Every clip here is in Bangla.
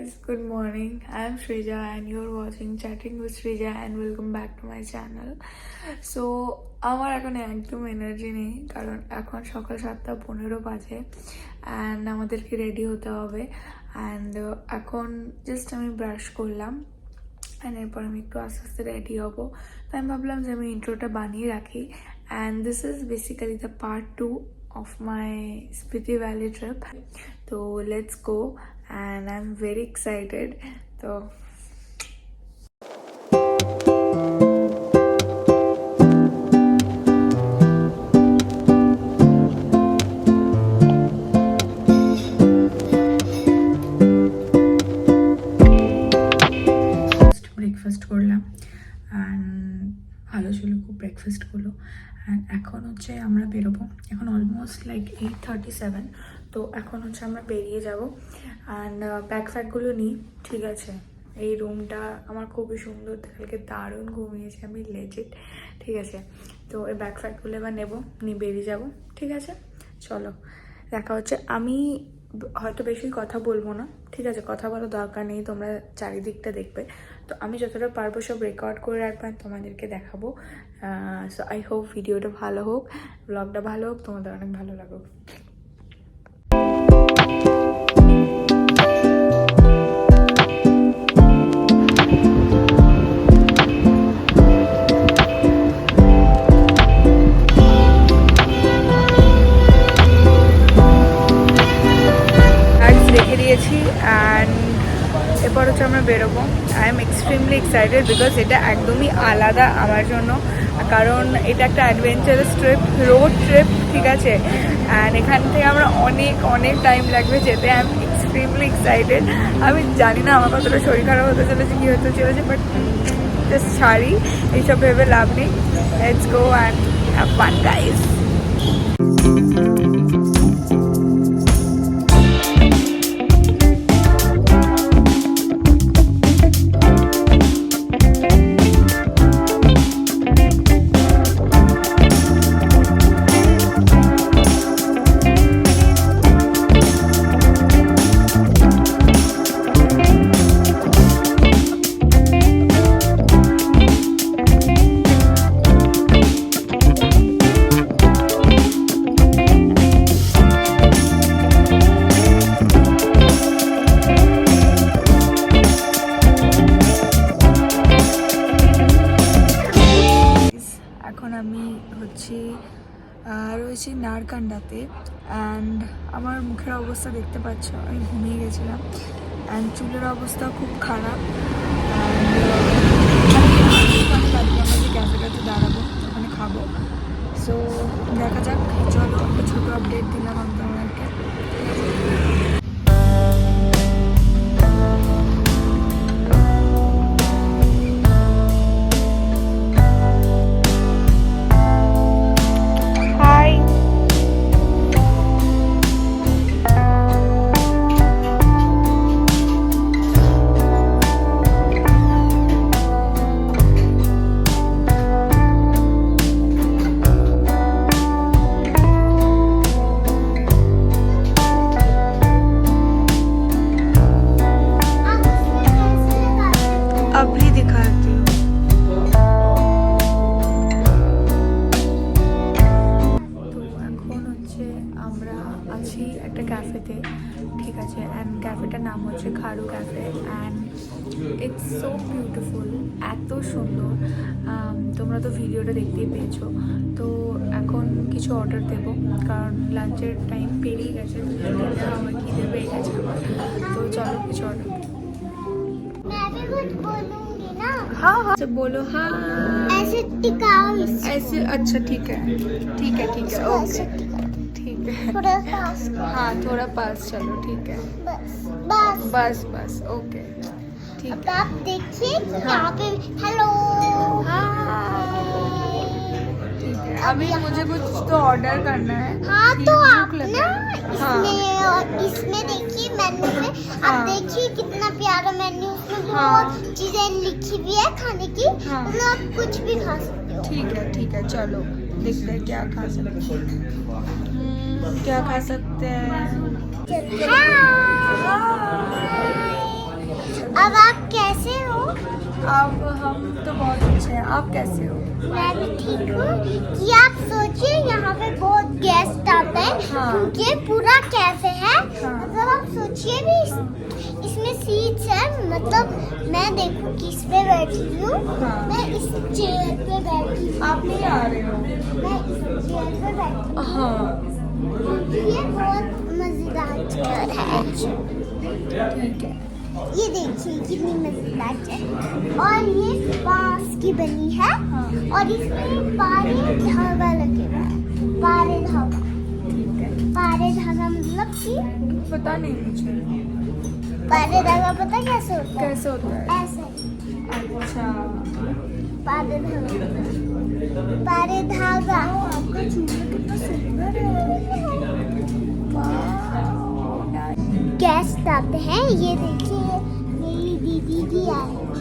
guys, good morning. I am Shrija and you're watching Chatting with Shrija and welcome back to my channel. So আমার এখন একদম এনার্জি নেই কারণ এখন সকাল 7:15 বাজে অ্যান্ড আমাদেরকে রেডি হতে হবে অ্যান্ড এখন জাস্ট আমি ব্রাশ করলাম অ্যান্ড এরপর আমি একটু আস্তে আস্তে রেডি হবো। তো আমি ভাবলাম যে আমি ইন্ট্রোটা বানিয়ে রাখি and this is basically the part 2 of my Spiti Valley trip. So let's go and I'm very excited. So breakfast করলাম and ভালো ছিল খুব ব্রেকফাস্ট করলো অ্যান্ড এখন হচ্ছে আমরা বেরোবো। এখন অলমোস্ট লাইক 8:37, তো এখন হচ্ছে আমরা বেরিয়ে যাব অ্যান্ড ব্যাগ ফ্যাগগুলো নিই। ঠিক আছে, এই রুমটা আমার খুবই সুন্দর, কালকে দারুণ ঘুমিয়েছি আমি লেজিট। ঠিক আছে, তো এই ব্যাগ ফ্যাগগুলো এবার নেবো, নিয়ে বেরিয়ে যাব। ঠিক আছে, চলো দেখা হচ্ছে। আমি হয়তো বেশি কথা বলবো না, ঠিক আছে, কথা বলার দরকার নেই, তোমরা চারিদিকটা দেখবে। তো আমি যতটা পারবো সব রেকর্ড করে রাখবেন, তোমাদেরকে দেখাবো। সো আই হোপ ভিডিওটা ভালো হোক, ব্লগটা ভালো হোক, তোমাদের অনেক ভালো লাগুক। অ্যান্ড এরপর হচ্ছে আমরা বেরোবো। I am extremely excited because এটা একদমই আলাদা আমার জন্য, কারণ এটা একটা অ্যাডভেঞ্চারাস ট্রিপ, রোড ট্রিপ। ঠিক আছে, অ্যান্ড এখান থেকে আমরা অনেক টাইম লাগবে যেতে। I am extremely excited. আমি জানি না আমার কতটা শরীর খারাপ হতে চলেছে, কী হতে চলেছে, বাট জাস্ট ছাড়ি, এইসব ভেবে লাভ নেই। Let's go and have fun guys. রয়েছি নারকান্ডাতে অ্যান্ড আমার মুখের অবস্থা দেখতে পাচ্ছ, আমি ঘুমিয়ে গেছিলাম অ্যান্ড চুলের অবস্থা খুব খারাপ। আমরা যে ক্যাফেটাতে দাঁড়াবো, ওখানে খাবো। সো দেখা যাক, চলো একটা ছোটো আপডেট দিলাম আমি তোমাদেরকে। अभी दिखाती हूँ। তো এখন হচ্ছে আমরা আছি একটা ক্যাফেতে, ঠিক আছে, অ্যান্ড ক্যাফেটার নাম হচ্ছে Kharu cafe and it's so beautiful, এত সুন্দর। তোমরা তো ভিডিওটা দেখতেই পেয়েছো। তো এখন কিছু অর্ডার দেবো কারণ লাঞ্চের টাইম পেরিয়ে গেছে, আমার খিদে পেয়ে গেছে আমার। তো চলো কিছু অর্ডার। हाँ हाँ बोलो। हाँ ऐसे टिकाओ, ऐसे। अच्छा ठीक है ओके, ठीक है थोड़ा पास। हाँ थोड़ा पास, चलो ठीक है, बस ओके ठीक है। आप देखिए यहाँ पे हेलो। ठीक है, अभी मुझे कुछ तो ऑर्डर करना है। हाँ तो आप ना इसमें देखिए मेन्यू में, आप देखिए कितना प्यारा मेन्यू, उसमें बहुत चीजें लिखी हुई है खाने की, मतलब आप कुछ भी खा सकते हो। ठीक है चलो देखते हैं क्या खा सकते हैं। क्या खा सकते हैं? अब आप कैसे हो? अब हम तो बहुत अच्छे हैं, आप कैसे हो? मैं भी ठीक हूँ। कि आप सोचिए यहाँ पे बहुत गेस्ट आते हैं हाँ। क्योंकि पूरा कैफे है। हाँ। मतलब आप सोचिए भी इसमें सीट्स है। मतलब मैं देखो किस पे बैठी हूँ। हाँ। मैं इस चेयर पे बैठी हूँ। आप नहीं आ रहे हो? मैं इस चेयर पे बैठी हूँ। हाँ ये बहुत मजेदार चेयर है। ठीक है। ये देखिए कितनी मजेदार चेयर। और ये बांस की बनी है। हाँ। और इसमें पारे धागा लगे हुए हैं। पारे धागा। ठीक है, पारे धागा मतलब कि पता नहीं मुझे पारे धागा पता कैसे होता है? कैसे होता है। ऐसे अच्छा, पारे धागा। पारे धागा। आपका झूला कितना सुंदर है। गेस्ट आते हैं। ये देखिए मेरी दीदी भी आई है।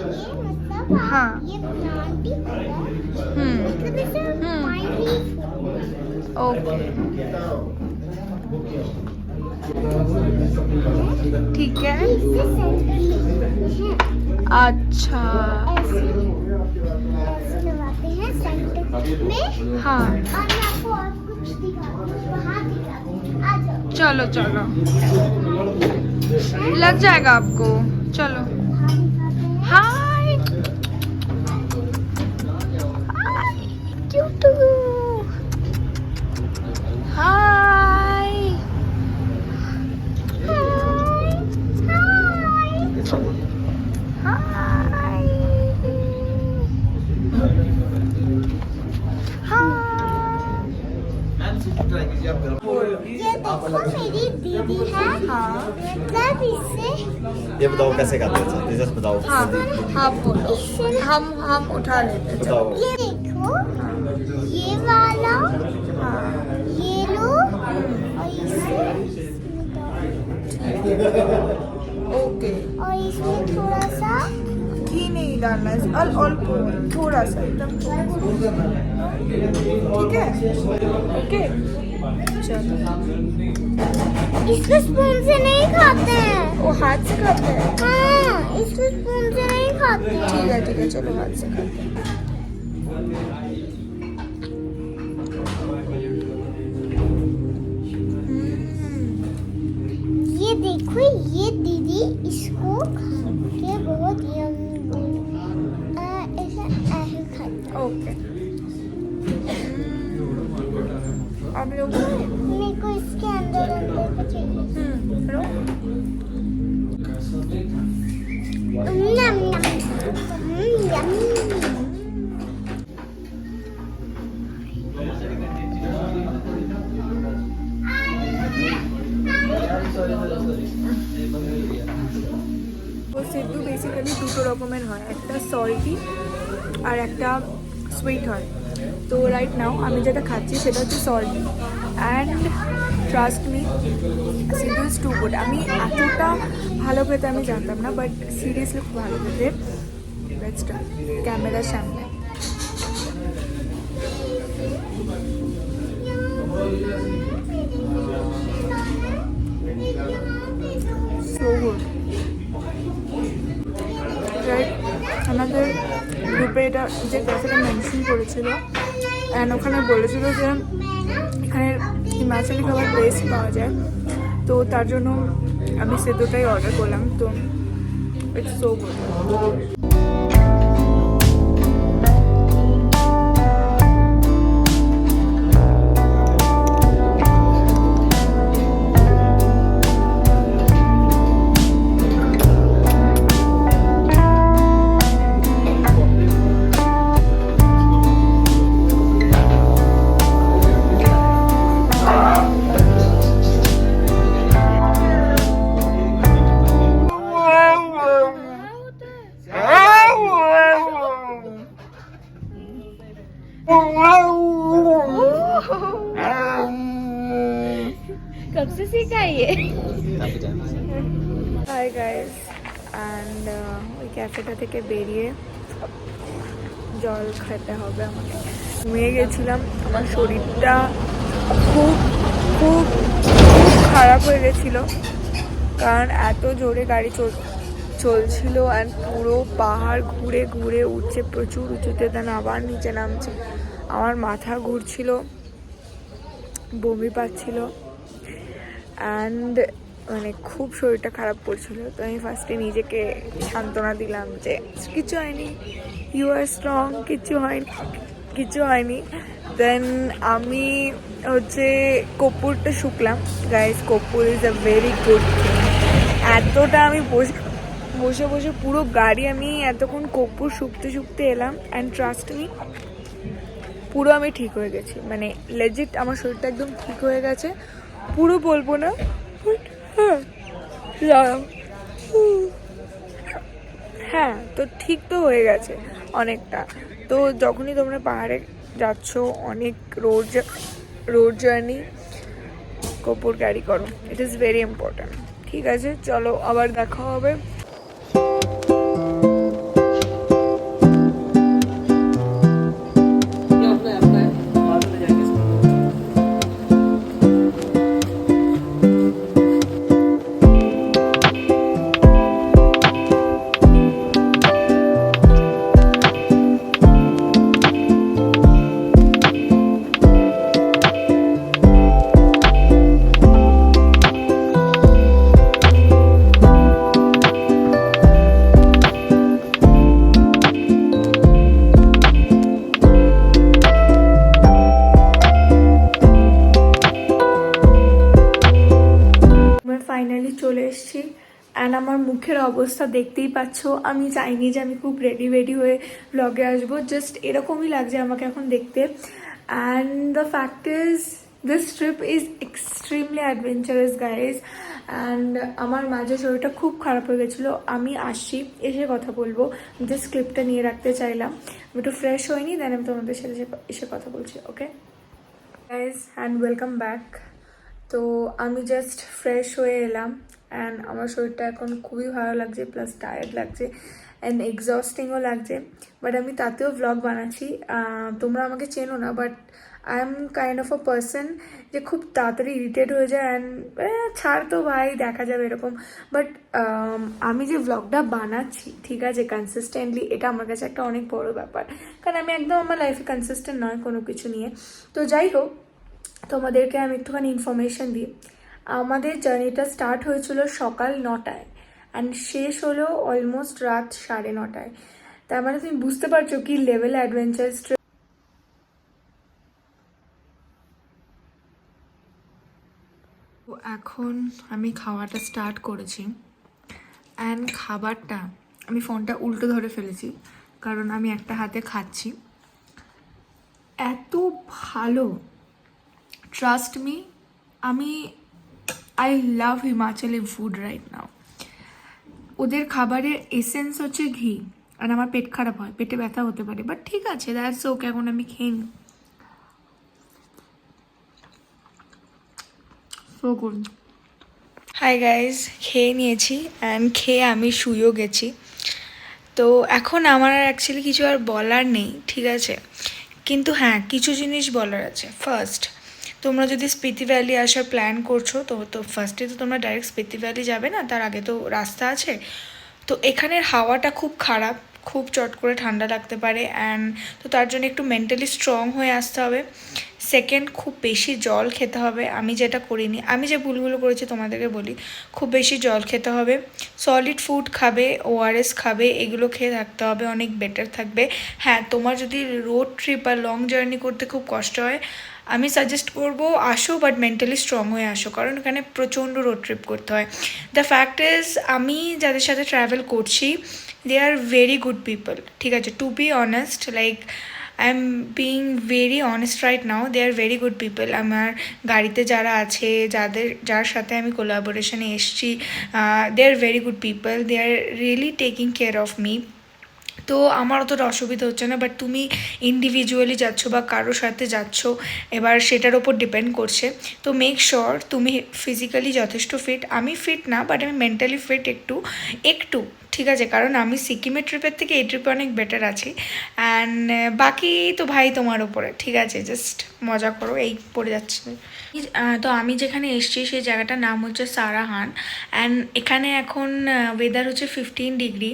ये मतलब हाँ। ये प्लांट ही होता है। मतलब इसे हम्म। माइंड ही ओके, ठीक है। इससे सेंटर लिखते हैं। अच्छा, ऐसे ऐसे लगाते हैं सेंटर में। हाँ, और मैं आपको और कुछ दिखाती हूँ। वहाँ दिखाती हूँ। आ जाओ। चलो चलो, लग जाएगा आपको। चलो, वहाँ दिखाते हैं। हाय हाय क्यूटू, हाय हाय ये देखो मेरी दीदी है। हाँ। मतलब इससे ये बताओ कैसे करते हैं? जस्ट बताओ। हाँ, आप बोलो, इससे हम उठा लेते हैं। बताओ। ये देखो ये वाला हाँ, ये लो और इससे ओके। और इसमें थोड़ा सा घी नहीं डालना है, और थोड़ा सा, एकदम थोड़ा सा। ठीक है, ओके, चलो। इसको स्पून से नहीं खाते हैं। वो हाथ से खाते हैं। हाँ, इसको स्पून से नहीं खाते हैं। ठीक है, चलो हाथ से खाते हैं। ये देखो ये दीदी इसको के बहुत ऐसे ऐसे खाते हैं। ओके, आप लोग मेरे को इसके अंदर अंदर का चाहिए। करो। नम नम यम। ও সিদ্ধু বেসিক্যালি দুটো রকমের হয়, একটা সল্টি আর একটা সুইট হয়। তো রাইট নাও আমি যেটা খাচ্ছি সেটা হচ্ছে সল্টি, অ্যান্ড ট্রাস্ট মি সিদ্ধু ইজ টু গুড। আমি এতটা ভালো খেতে আমি জানতাম না, বাট সিরিয়াসলি খুব ভালো খেতে। লেটস ট্রাই ক্যামেরার সামনে। So good. Right, আমাদের গ্রুপে এটা যে ক্যাফেটা মেনশন করেছিল, অ্যান্ড ওখানে বলেছিল যে এখানে হিমাচলি খাবার বেস্ট পাওয়া যায়, তো তার জন্য আমি সেদ্ধটাই অর্ডার করলাম। তো ইটস সো গুড। कब से सीखा ये? হাই গাইস, অ্যান্ড ওই ক্যাফেটা থেকে বেরিয়ে জল খেতে হবে আমাকে। ঘুমিয়ে গেছিলাম, আমার শরীরটা খুব খুব খুব খারাপ হয়ে গেছিলো, কারণ এত জোরে গাড়ি চলছিল অ্যান্ড পুরো পাহাড় ঘুরে ঘুরে উঠছে প্রচুর উঁচুতে, দেন আবার নিচে নামছে। আমার মাথা ঘুরছিল, বমি পাচ্ছিল অ্যান্ড মানে খুব শরীরটা খারাপ করছিল। তো আমি ফার্স্টে নিজেকে সান্ত্বনা দিলাম যে কিছু হয়নি, ইউ আর স্ট্রং, কিছু হয়নি। দেন আমি হচ্ছে কর্পূরটা শুকলাম। গাইস, কর্পূর is a very good thing. এতটা আমি বসে বসে পুরো গাড়ি আমি এতক্ষণ কর্পূর শুকতে এলাম অ্যান্ড ট্রাস্ট মি, পুরো আমি ঠিক হয়ে গেছি। মানে লেজিট আমার শরীরটা একদম ঠিক হয়ে গেছে, পুরো বলবো না, হ্যাঁ তো ঠিক তো হয়ে গেছে অনেকটা। তো যখনই তোমরা পাহাড়ে যাচ্ছ, অনেক রোড জার্নি, কর্পূর ক্যারি করো, ইট ইজ ভেরি ইম্পর্ট্যান্ট। ঠিক আছে, চলো আবার দেখা হবে। ফাইনালি চলে এসেছি অ্যান্ড আমার মুখের অবস্থা দেখতেই পাচ্ছ। আমি চাইনি যে আমি খুব রেডি হয়ে ব্লগে আসবো, জাস্ট এরকমই লাগছে আমাকে এখন দেখতে। And the fact is this trip is extremely adventurous guys. And আমার মাঝে শরীরটা খুব খারাপ হয়ে গেছিলো। আমি আসছি, এসে কথা বলবো, জাস্ট ক্লিপটা নিয়ে রাখতে চাইলাম। আমি একটু ফ্রেশ হইনি, দেন আমি তোমাদের সাথে এসে কথা বলছি। Okay guys, and welcome back. তো আমি জাস্ট ফ্রেশ হয়ে এলাম অ্যান্ড আমার শরীরটা এখন খুবই ভালো লাগছে, প্লাস টায়ার্ড লাগছে অ্যান্ড এক্সস্টিংও লাগছে। বাট আমি তাতেও ভ্লগ বানাচ্ছি। তোমরা আমাকে চেনো না, but I am kind of a person যে খুব তাড়াতাড়ি ইরিটেট হয়ে যায় অ্যান্ড ছাড় তো ভাই, দেখা যাবে এরকম। বাট আমি যে ভ্লগটা বানাচ্ছি, ঠিক আছে, কনসিস্টেন্টলি, এটা আমার কাছে একটা অনেক বড় ব্যাপার, কারণ আমি একদম আমার লাইফে কনসিস্টেন্ট নয় কোনো কিছু নিয়ে। তো যাই হোক, তোমাদেরকে আমি একটুখানি ইনফরমেশন দিই। আমাদের জার্নিটা স্টার্ট হয়েছিল সকাল 9টায় অ্যান্ড শেষ হলো অলমোস্ট রাত 9:30। তার মানে তুমি বুঝতে পারছো কি লেভেল অ্যাডভেঞ্চারাস ট্রিপ। তো এখন আমি খাওয়াটা স্টার্ট করেছি অ্যান্ড খাবারটা আমি ফোনটা উল্টো ধরে ফেলেছি কারণ আমি একটা হাতে খাচ্ছি। এত ভালো, trust me, I love Himachali food right now. ওদের খাবারের এসেন্স হচ্ছে ঘি, আর আমার পেট খারাপ হয়, পেটে ব্যথা হতে পারে, বাট ঠিক আছে, দ্যাটস ওকে, এখন আমি খেয়ে নিই। So good. হাই গাইজ, খেয়ে নিয়েছি অ্যান্ড খেয়ে আমি শুয়েও গেছি। তো এখন আমার আর অ্যাকচুয়ালি কিছু আর বলার নেই, ঠিক আছে, কিন্তু হ্যাঁ কিছু জিনিস বলার আছে। ফার্স্ট, তোমরা যদি স্পিতি ভ্যালি আসার প্ল্যান করছো তো ফার্স্টে তো তোমরা ডাইরেক্ট স্পিতি ভ্যালি যাবে না, তার আগে তো রাস্তা আছে। তো এখানের হাওয়াটা খুব খারাপ, খুব চট করে ঠান্ডা লাগতে পারে অ্যান্ড তো তার জন্য একটু মেন্টালি স্ট্রং হয়ে আসতে হবে। সেকেন্ড, খুব বেশি জল খেতে হবে, আমি যেটা করিনি, আমি যে ভুলগুলো করেছি তোমাদেরকে বলি। খুব বেশি জল খেতে হবে, সলিড ফুড খাবে, ORS খাবে, এগুলো খেয়ে থাকতে হবে, অনেক বেটার থাকবে। হ্যাঁ, তোমার যদি রোড ট্রিপ বা লং জার্নি করতে খুব কষ্ট হয়, আমি সাজেস্ট করবো আসো, বাট মেন্টালি স্ট্রং হয়ে আসো, কারণ এখানে প্রচণ্ড রোড ট্রিপ করতে হয়। দ্য ফ্যাক্ট ইজ, আমি যাদের সাথে ট্রাভেল করছি, they are very good people, ঠিক আছে, to be honest, like I am being very honest right now, they are very good people. আমার গাড়িতে যারা আছে, যার সাথে আমি কোলাবোরেশনে এসছি, they are very good people, they are really taking care of me. তো আমার অতটা অসুবিধা হচ্ছে না। বাট তুমি ইন্ডিভিজুয়ালি যাচ্ছ বা কারোর সাথে যাচ্ছ, এবার সেটার ওপর ডিপেন্ড করছে। তো মেক শিওর তুমি ফিজিক্যালি যথেষ্ট ফিট। আমি ফিট না, বাট আমি মেন্টালি ফিট একটু, ঠিক আছে, কারণ আমি সিকিমের ট্রিপের থেকে এই ট্রিপে অনেক বেটার আছি। অ্যান্ড বাকি তো ভাই তোমার ওপরে, ঠিক আছে, জাস্ট মজা করো, এই পড়ে যাচ্ছে। তো আমি যেখানে এসেছি সেই জায়গাটার নাম হচ্ছে সারাহান অ্যান্ড এখানে এখন ওয়েদার হচ্ছে 15 ডিগ্রি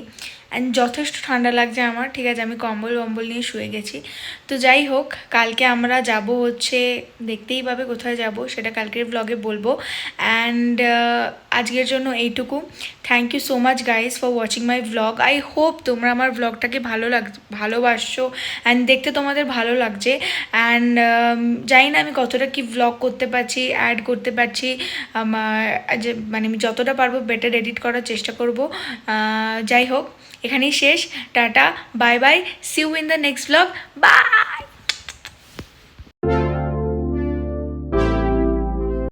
অ্যান্ড যথেষ্ট ঠান্ডা লাগছে আমার। ঠিক আছে, আমি কম্বল নিয়ে শুয়ে গেছি। তো যাই হোক, কালকে আমরা যাব হচ্ছে, দেখতেই পাবে কোথায় যাব, সেটা কালকের ব্লগে বলবো। অ্যান্ড আজকের জন্য এইটুকু। Thank you so much guys for watching my blog. I hope তোমরা আমার ব্লগটাকে ভালোবাসছো অ্যান্ড দেখতে তোমাদের ভালো লাগছে। অ্যান্ড জানি না আমি কতটা কি ব্লগ করতে পারছি, অ্যাড করতে পারছি, আমার যে মানে আমি যতটা পারবো বেটার এডিট করার চেষ্টা করব। যাই হোক, এখানেই শেষ। Tata, bye bye, see you in the next blog, by.